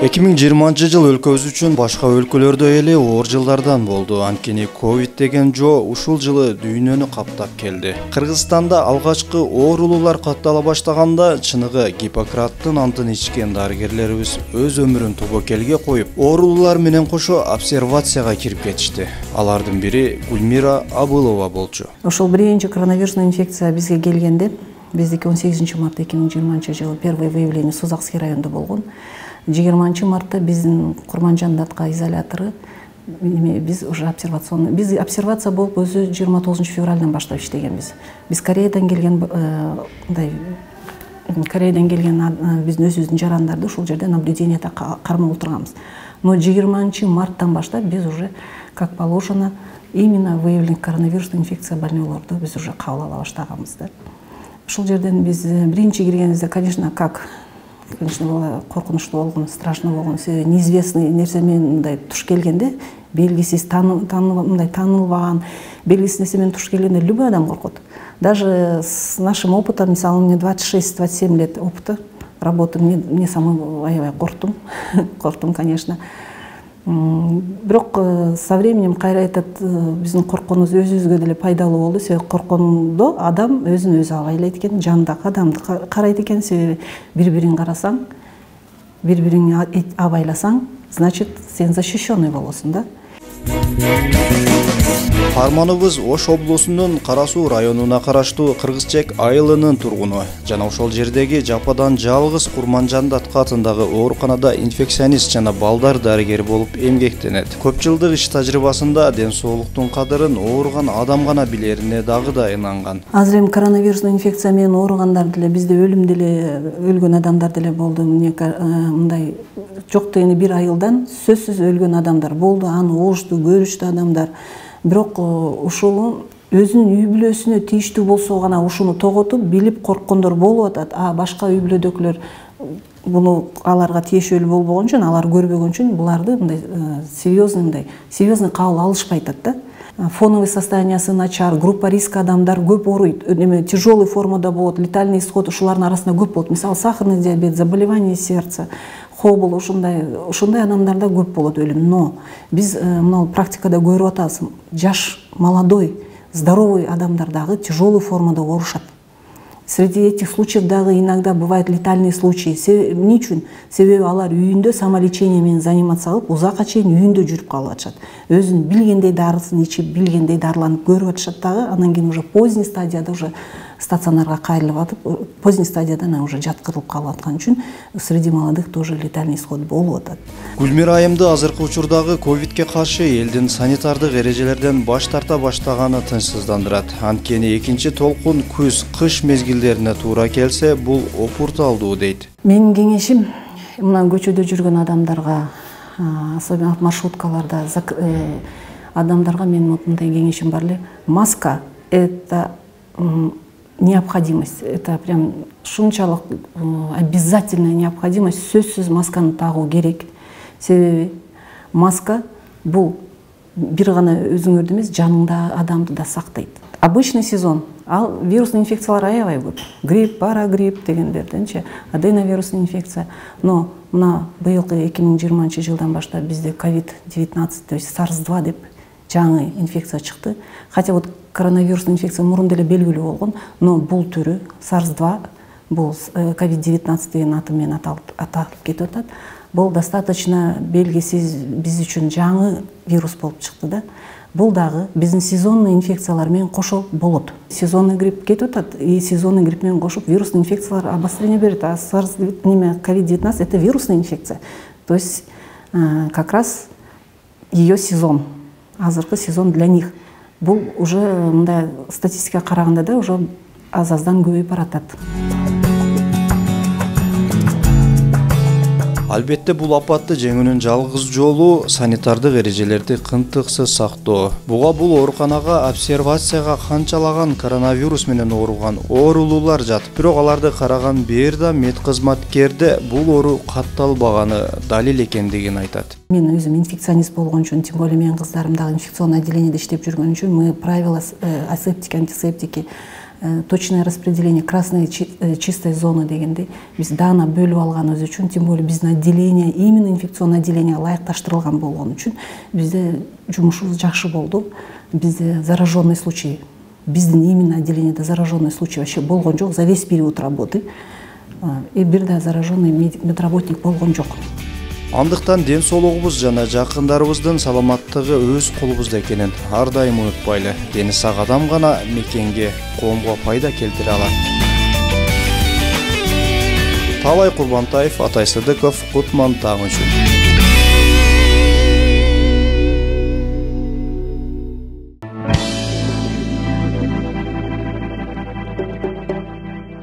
2020 жыл өлкөбүз үчүн башка өлкөлөрдө эле оор жылдардан болду. Анткени ковид деген жоо ушул жылы дүйнөнү каптап келди. Кыргызстанда алгачкы оорулуулар каттала баштаганда чыныгы Гиппократтын антын ичкен дарыгерлерибиз өз өмүрүн тобокелге коюп, оорулуулар менен кошо обсервацияга кирип кетишти. Алардын бири Гүлмира Абылова болчу. Ошол биринчи коронавирусный инфекция бизге келгенде, биздики 18 март 2020 жылы первое выявление Сузакский районунда болгон. 20 мартта биздин Курманжандатка изолятору биз уже обсервация болуп өзү 29 февралдан баштап иштегенбиз. Биз Кореядан келген биздин өзүбүздүн жарандарды ушул жерде наблюдениеде кармап отурганбыз. Но 20 марттан баштап биз уже как положено именно выявлен коронавирусный инфекция больнойлорду биз уже кабыл ала баштаганбыз да. Ушул жерден биз биринчи киргенибизде, конечно, коркунучтуу болгон, страшно болгон, неизвестный нерсе менен мындай туш келгенде, белгисиз, таанылбаган, белгисиз нерсе менен туш келгенде любой адам коркот. Даже с нашим опытом, мисалы, мне 26-27 лет опыта работы, мне самой аябай корктум, конечно. Бирок со временем кайра этот биздин корконубуз өзүбүзгө деле пайдалуу болду. Себеби коркондо адам өзүн өзү абайлайт экен, жандагы адамды карайт экен. Себеби бири-бирин карасаң, бири-бириңди абайласаң, значит, сен защищенный болосуң да. Каарманыбыз Ош облусунун Кара Суу районуна караштуу Кыргызчек айылынын тургуну жана ошол жердеги жападан жалгыз Курманжандат атындагы ооруканада инфекционист жана балдар дарыгери болуп эмгектенет. Көп жылдык иш тажрыйбасында ден соолуктун кадырын ооруган адам гана билерине дагы да ынанган. Азыр эми коронавирусный инфекция менен ооругандар деле бизде өлүм деле, өлгөн адамдар деле болду. Мындай жок дегенде бир айылдан сөзсүз өлгөн адамдар болду. Аны угушту, көрүштү адамдар. Бирок ушул өзүнүн үй бүлөсүнө тийиштүү болсо гана ушуну тоготуп, билип корккондор болуп атат. Башка үй бүлөдөгүлөр буну аларга тиешелүү болбогон үчүн, алар көрбөгөн үчүн буларды мындай серьезный кабыл алышпай атат да. Фоновый состояниясы начар, группа риска адамдар көп ооруйт. Тяжелый формада болот, летальный исход ушулардын арасында көп болот. Мисалы, сахарный диабет, заболевание сердца, хобл, ушундай адамдарда көп болот өлүм. Но биз мына практикада көрүп атабыз, жаш, молодой, здоровый адамдар дагы тяжелый формада оорушат. Среди этих случаев дагы иногда бывают летальные случаи. Эмне үчүн? Себеби алар үйүндө самолечение менен заниматься кылып, узакка чейин үйүндө жүрүп калып атышат. Өзүн билгендей дарысын ичип, билгендей дарыланып көрүп атышат дагы. Андан кийин уже поздний стадияда уже стационарга кайрылып атып, поздний стадияда уже жаткырылып калып аткан үчүн среди молодых тоже летальный исход болуп атат. Гүлмира айымды азыркы учурдагы ковидке каршы элдин санитардык эрежелерден баш тарта баштаганы тынчсыздандырат. Анткени экинчи толкун күз, кыш мезгилдерине туура келсе, бул опурталдуу дейт. Менин кеңешим мына көчөдө жүргөн адамдарга, особенно маршруткаларда адамдарга менин мындай кеңешим бар эле. Маска — это необходимость. Это прям шунчалык обязательная необходимость. Сөзсүз масканы тагуу керек. Себеби маска бул бир гана өзүңөрдү эмес, жаныңда адамды да сактайт. Обычный сезон, ал вирусный инфекциялар аябай көп. Грипп, парагрипп дегендерденчи, аденовирусный инфекция. Но мына быйылкы 2020 жылдан баштап бизде COVID-19, то есть SARS-2 деп жаңы инфекция чыкты. Хотя вот коронавирусный инфекция мурун деле белгилүү болгон, но бул түрү SARS-2, бул COVID-19 деген аты менен аталып кетип атат. Бул достаточно белгисиз биз үчүн жаңы вирус болуп чыкты да. Бул дагы биздин сезонный инфекциялар менен кошо болот. Сезонный грипп кетип атат, и сезонный грипп менен кошуп вирусный инфекциялар обострение берет. А COVID-19 это вирусная инфекция. То есть как раз ее сезон, азыркы сезон для них. Бул уже мындай статистика караганда да уже аз-аздан көбөйүп баратат. Албетте бул апатты жеңүүнүн жалгыз жолу санитардык эрежелерди кынтыксыз сактоо. Буга бул ооруканага обсервацияга канчалаган коронавирус менен ооруган оорулуулар жатып, бирок аларды караган бир да медкызматкерде бул оору катталбаганы далил экендигин айтат. Мен өзүм инфекционист болгон үчүн, тем более менин кыздарым дагы инфекционный отделениеде иштеп жүргөн үчүн мы правила асептики, антисептики точное распределение, красная чистая зона дегенде биз даана бөлүп алганыбыз үчүн, тем более биздин отделение, именно инфекционный отделение ылайыкташтырылган болгон үчүн бизде жумушубуз жакшы болду. Бизде зараженный случай, биздин именно отделениеде зараженный случай вообще болгон жок за весь период работы. И бир да зараженный медработник болгон жок. Андыктан ден соолугубуз жана жакындарыбыздын саламаттыгы өз колубузда экенин ар дайым унутпайлы. Дени сак адам гана мекенге, коомго пайда келтире алат. Талай Курбантаев, Атай Сыдыков, Кутман Таң үчүн.